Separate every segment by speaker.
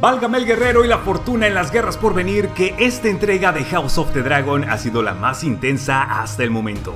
Speaker 1: Válgame el guerrero y la fortuna en las guerras por venir, que esta entrega de House of the Dragon ha sido la más intensa hasta el momento.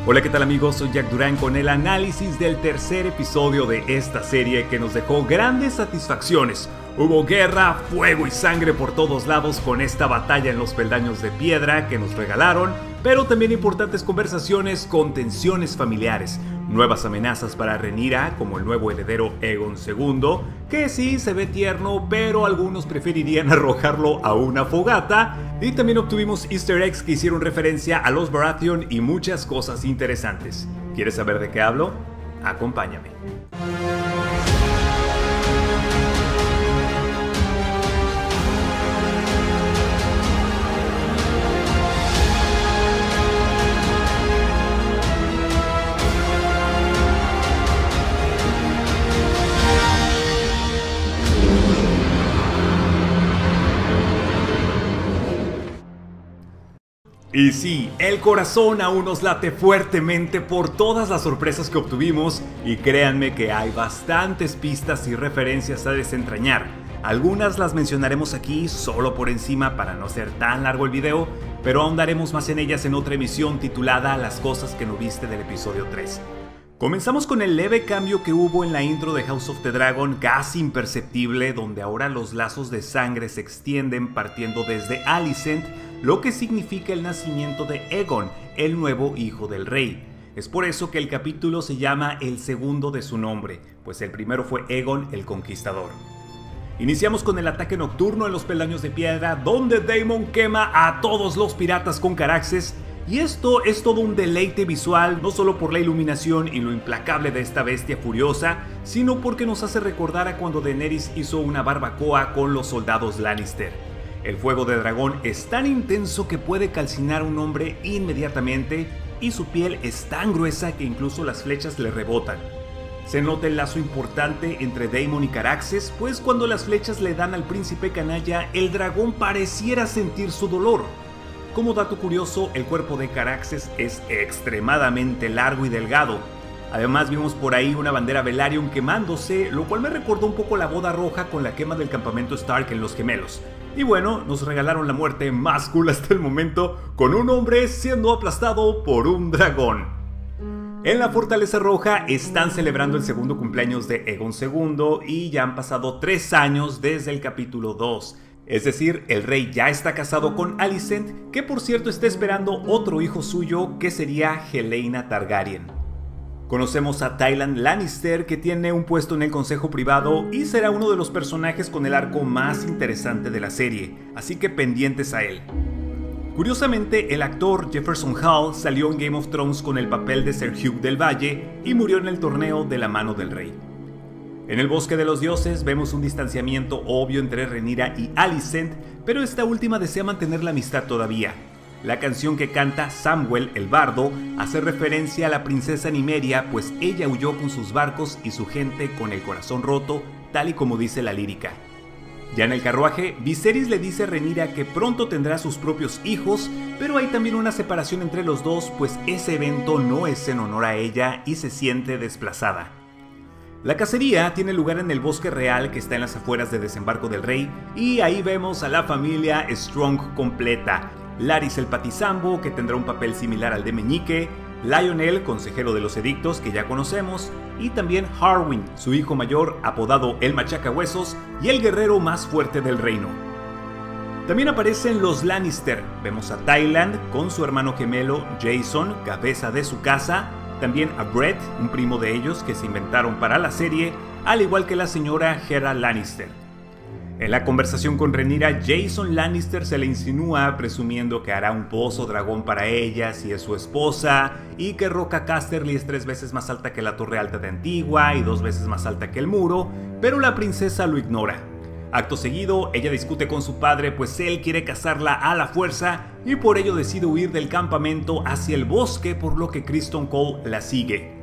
Speaker 1: Hola, ¿qué tal amigos? Soy Jack Durán con el análisis del tercer episodio de esta serie que nos dejó grandes satisfacciones. Hubo guerra, fuego y sangre por todos lados con esta batalla en los peldaños de piedra que nos regalaron, pero también importantes conversaciones con tensiones familiares, nuevas amenazas para Rhaenyra como el nuevo heredero Aegon II, que sí se ve tierno, pero algunos preferirían arrojarlo a una fogata, y también obtuvimos easter eggs que hicieron referencia a los Baratheon y muchas cosas interesantes. ¿Quieres saber de qué hablo? Acompáñame. Y sí, el corazón aún nos late fuertemente por todas las sorpresas que obtuvimos y créanme que hay bastantes pistas y referencias a desentrañar. Algunas las mencionaremos aquí solo por encima para no ser tan largo el video, pero ahondaremos más en ellas en otra emisión titulada Las cosas que no viste del episodio 3. Comenzamos con el leve cambio que hubo en la intro de House of the Dragon, casi imperceptible, donde ahora los lazos de sangre se extienden partiendo desde Alicent, lo que significa el nacimiento de Aegon, el nuevo hijo del rey. Es por eso que el capítulo se llama el segundo de su nombre, pues el primero fue Aegon el Conquistador. Iniciamos con el ataque nocturno en los peldaños de piedra, donde Daemon quema a todos los piratas con Caraxes, y esto es todo un deleite visual, no solo por la iluminación y lo implacable de esta bestia furiosa, sino porque nos hace recordar a cuando Daenerys hizo una barbacoa con los soldados Lannister. El fuego de dragón es tan intenso que puede calcinar a un hombre inmediatamente, y su piel es tan gruesa que incluso las flechas le rebotan. Se nota el lazo importante entre Daemon y Caraxes, pues cuando las flechas le dan al príncipe canalla, el dragón pareciera sentir su dolor. Como dato curioso, el cuerpo de Caraxes es extremadamente largo y delgado. Además vimos por ahí una bandera Velaryon quemándose, lo cual me recordó un poco la boda roja con la quema del campamento Stark en Los Gemelos. Y bueno, nos regalaron la muerte más cool hasta el momento, con un hombre siendo aplastado por un dragón. En la Fortaleza Roja están celebrando el segundo cumpleaños de Aegon II y ya han pasado 3 años desde el capítulo 2. Es decir, el rey ya está casado con Alicent, que por cierto está esperando otro hijo suyo que sería Helaena Targaryen. Conocemos a Tyland Lannister, que tiene un puesto en el consejo privado y será uno de los personajes con el arco más interesante de la serie, así que pendientes a él. Curiosamente, el actor Jefferson Hall salió en Game of Thrones con el papel de Ser Hugh del Valle y murió en el torneo de la mano del rey. En el Bosque de los Dioses vemos un distanciamiento obvio entre Rhaenyra y Alicent, pero esta última desea mantener la amistad todavía. La canción que canta Samwell el bardo hace referencia a la princesa Nymeria, pues ella huyó con sus barcos y su gente con el corazón roto, tal y como dice la lírica. Ya en el carruaje, Viserys le dice a Rhaenyra que pronto tendrá sus propios hijos, pero hay también una separación entre los dos, pues ese evento no es en honor a ella y se siente desplazada. La cacería tiene lugar en el bosque real que está en las afueras de Desembarco del Rey, y ahí vemos a la familia Strong completa. Larys el Patizambo, que tendrá un papel similar al de Meñique, Lionel, consejero de los edictos, que ya conocemos, y también Harwin, su hijo mayor, apodado el Machacahuesos, y el guerrero más fuerte del reino. También aparecen los Lannister. Vemos a Tyland con su hermano gemelo Jason, cabeza de su casa, también a Brett, un primo de ellos que se inventaron para la serie, al igual que la señora Hera Lannister. En la conversación con Rhaenyra, Jason Lannister se le insinúa presumiendo que hará un pozo dragón para ella si es su esposa, y que Roca Casterly es 3 veces más alta que la Torre Alta de Antigua y 2 veces más alta que el muro, pero la princesa lo ignora. Acto seguido, ella discute con su padre, pues él quiere casarla a la fuerza y por ello decide huir del campamento hacia el bosque, por lo que Criston Cole la sigue.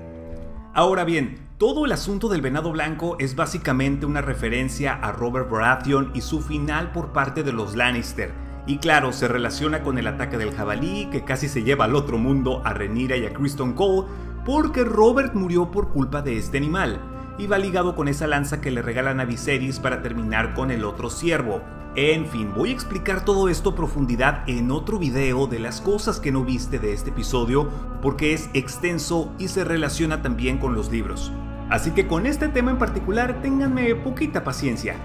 Speaker 1: Ahora bien, todo el asunto del venado blanco es básicamente una referencia a Robert Baratheon y su final por parte de los Lannister, y claro, se relaciona con el ataque del jabalí que casi se lleva al otro mundo a Rhaenyra y a Criston Cole, porque Robert murió por culpa de este animal. y va ligado con esa lanza que le regalan a Viserys para terminar con el otro siervo. En fin, voy a explicar todo esto a profundidad en otro video de las cosas que no viste de este episodio, porque es extenso y se relaciona también con los libros. Así que con este tema en particular, ténganme poquita paciencia.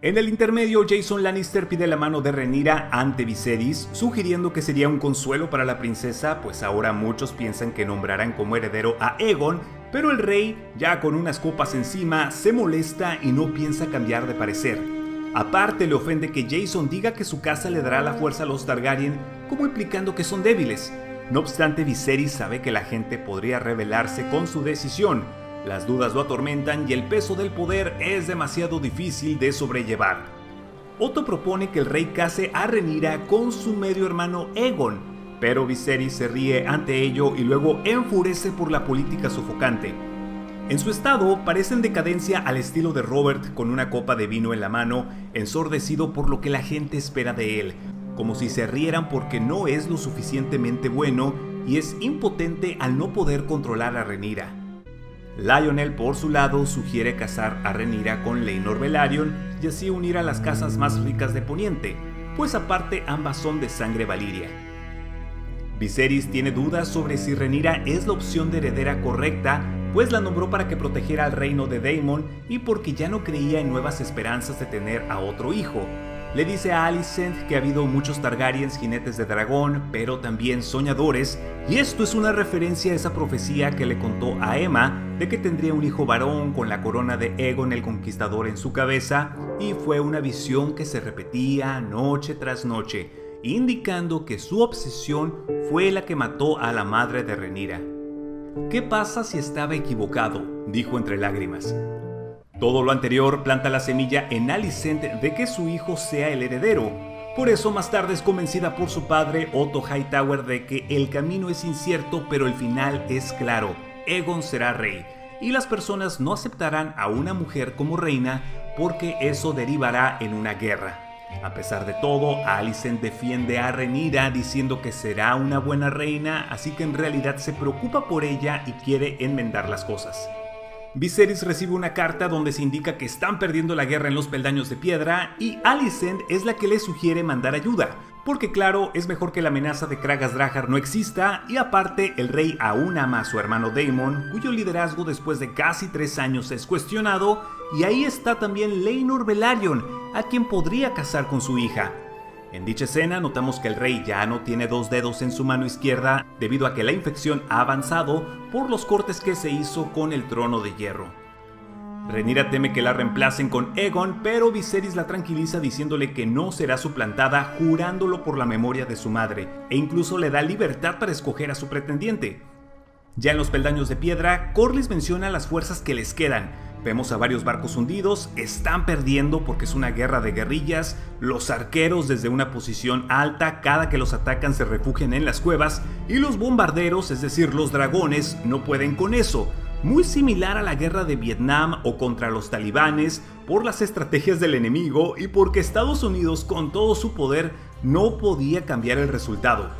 Speaker 1: En el intermedio, Jason Lannister pide la mano de Rhaenyra ante Viserys, sugiriendo que sería un consuelo para la princesa, pues ahora muchos piensan que nombrarán como heredero a Aegon, pero el rey, ya con unas copas encima, se molesta y no piensa cambiar de parecer. Aparte, le ofende que Jason diga que su casa le dará la fuerza a los Targaryen, como implicando que son débiles. No obstante, Viserys sabe que la gente podría rebelarse con su decisión. Las dudas lo atormentan y el peso del poder es demasiado difícil de sobrellevar. Otto propone que el rey case a Rhaenyra con su medio hermano Aegon, pero Viserys se ríe ante ello y luego enfurece por la política sofocante. En su estado parece en decadencia al estilo de Robert, con una copa de vino en la mano, ensordecido por lo que la gente espera de él, como si se rieran porque no es lo suficientemente bueno y es impotente al no poder controlar a Rhaenyra. Lionel, por su lado, sugiere casar a Rhaenyra con Laenor Velaryon y así unir a las casas más ricas de Poniente, pues aparte ambas son de sangre valiria. Viserys tiene dudas sobre si Rhaenyra es la opción de heredera correcta, pues la nombró para que protegiera al reino de Daemon y porque ya no creía en nuevas esperanzas de tener a otro hijo. Le dice a Alicent que ha habido muchos Targaryens jinetes de dragón, pero también soñadores, y esto es una referencia a esa profecía que le contó a Aemma de que tendría un hijo varón con la corona de Aegon el Conquistador en su cabeza, y fue una visión que se repetía noche tras noche, indicando que su obsesión fue la que mató a la madre de Rhaenyra. ¿Qué pasa si estaba equivocado?, dijo entre lágrimas. Todo lo anterior planta la semilla en Alicent de que su hijo sea el heredero. Por eso más tarde es convencida por su padre, Otto Hightower, de que el camino es incierto pero el final es claro. Aegon será rey, y las personas no aceptarán a una mujer como reina porque eso derivará en una guerra. A pesar de todo, Alicent defiende a Rhaenyra diciendo que será una buena reina, así que en realidad se preocupa por ella y quiere enmendar las cosas. Viserys recibe una carta donde se indica que están perdiendo la guerra en los Peldaños de Piedra y Alicent es la que le sugiere mandar ayuda, porque claro, es mejor que la amenaza de Kragas Drahar no exista y aparte el rey aún ama a su hermano Daemon, cuyo liderazgo después de casi 3 años es cuestionado, y ahí está también Laenor Velaryon, a quien podría casar con su hija. En dicha escena notamos que el rey ya no tiene 2 dedos en su mano izquierda debido a que la infección ha avanzado por los cortes que se hizo con el trono de hierro. Rhaenyra teme que la reemplacen con Aegon, pero Viserys la tranquiliza diciéndole que no será suplantada, jurándolo por la memoria de su madre, e incluso le da libertad para escoger a su pretendiente. Ya en los Peldaños de Piedra, Corlys menciona las fuerzas que les quedan. Vemos a varios barcos hundidos, están perdiendo porque es una guerra de guerrillas, los arqueros desde una posición alta cada que los atacan se refugian en las cuevas y los bombarderos, es decir los dragones, no pueden con eso. Muy similar a la guerra de Vietnam o contra los talibanes por las estrategias del enemigo y porque Estados Unidos con todo su poder no podía cambiar el resultado.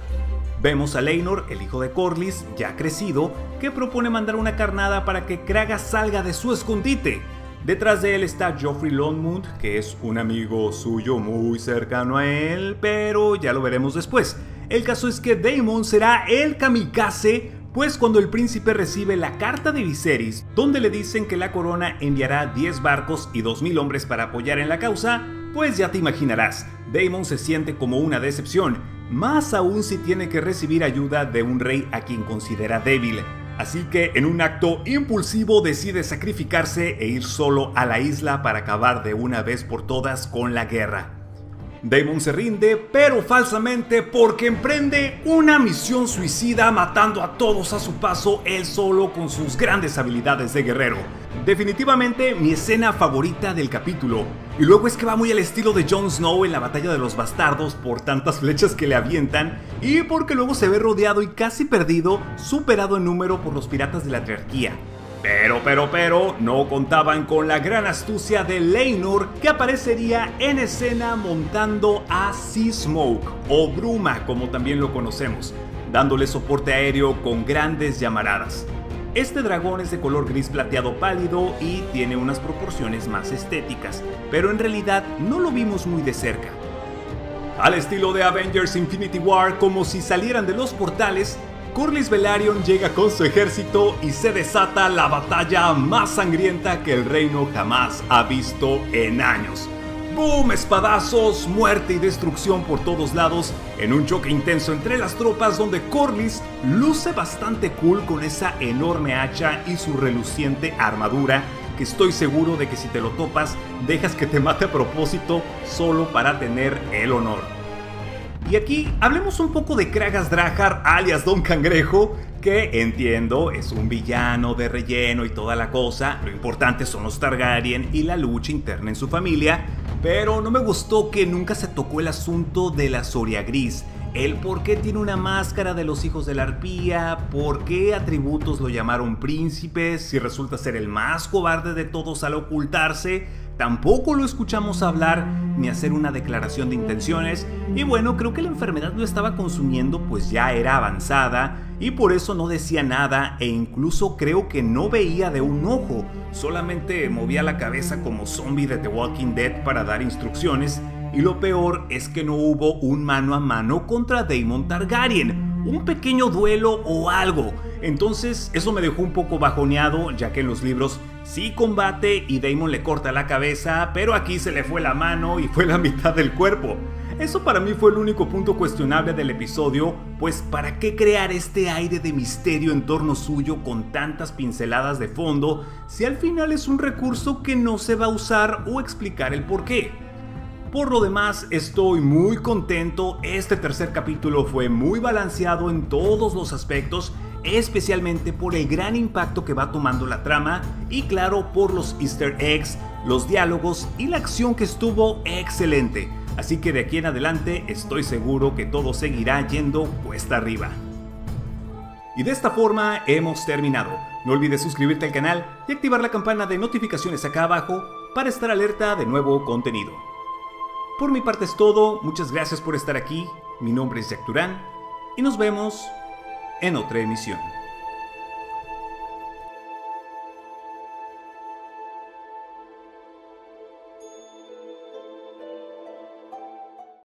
Speaker 1: Vemos a Laenor, el hijo de Corlys, ya crecido, que propone mandar una carnada para que Kragas salga de su escondite. Detrás de él está Joffrey Longmund, que es un amigo suyo muy cercano a él, pero ya lo veremos después. El caso es que Daemon será el kamikaze, pues cuando el príncipe recibe la carta de Viserys, donde le dicen que la corona enviará 10 barcos y 2000 hombres para apoyar en la causa, pues ya te imaginarás, Daemon se siente como una decepción, más aún si tiene que recibir ayuda de un rey a quien considera débil. Así que en un acto impulsivo decide sacrificarse e ir solo a la isla para acabar de una vez por todas con la guerra. Daemon se rinde, pero falsamente, porque emprende una misión suicida matando a todos a su paso él solo con sus grandes habilidades de guerrero. Definitivamente mi escena favorita del capítulo. Y luego es que va muy al estilo de Jon Snow en la batalla de los bastardos por tantas flechas que le avientan y porque luego se ve rodeado y casi perdido, superado en número por los piratas de la Triarquía. Pero, no contaban con la gran astucia de Laenor, que aparecería en escena montando a Sea Smoke, o Bruma como también lo conocemos, dándole soporte aéreo con grandes llamaradas. Este dragón es de color gris plateado pálido y tiene unas proporciones más estéticas, pero en realidad no lo vimos muy de cerca. Al estilo de Avengers Infinity War, como si salieran de los portales, Corlys Velaryon llega con su ejército y se desata la batalla más sangrienta que el reino jamás ha visto en años. ¡Boom! Espadazos, muerte y destrucción por todos lados en un choque intenso entre las tropas donde Corlys luce bastante cool con esa enorme hacha y su reluciente armadura que estoy seguro de que si te lo topas dejas que te mate a propósito solo para tener el honor. Y aquí hablemos un poco de Kragas Drahar alias Don Cangrejo, que entiendo es un villano de relleno y toda la cosa, lo importante son los Targaryen y la lucha interna en su familia, pero no me gustó que nunca se tocó el asunto de la Soria Gris, el por qué tiene una máscara de los hijos de la arpía, por qué atributos lo llamaron príncipe, si resulta ser el más cobarde de todos al ocultarse. Tampoco lo escuchamos hablar ni hacer una declaración de intenciones y bueno, creo que la enfermedad lo estaba consumiendo pues ya era avanzada y por eso no decía nada e incluso creo que no veía de un ojo, solamente movía la cabeza como zombie de The Walking Dead para dar instrucciones y lo peor es que no hubo un mano a mano contra Daemon Targaryen, un pequeño duelo o algo. Entonces eso me dejó un poco bajoneado ya que en los libros sí combate y Daemon le corta la cabeza, pero aquí se le fue la mano y fue la mitad del cuerpo. Eso para mí fue el único punto cuestionable del episodio, pues ¿para qué crear este aire de misterio en torno suyo con tantas pinceladas de fondo si al final es un recurso que no se va a usar o explicar el por qué? Por lo demás, estoy muy contento, este tercer capítulo fue muy balanceado en todos los aspectos, especialmente por el gran impacto que va tomando la trama y claro por los easter eggs, los diálogos y la acción que estuvo excelente. Así que de aquí en adelante estoy seguro que todo seguirá yendo cuesta arriba. Y de esta forma hemos terminado. No olvides suscribirte al canal y activar la campana de notificaciones acá abajo para estar alerta de nuevo contenido. Por mi parte es todo, muchas gracias por estar aquí, mi nombre es Jack Durán y nos vemos en otra emisión.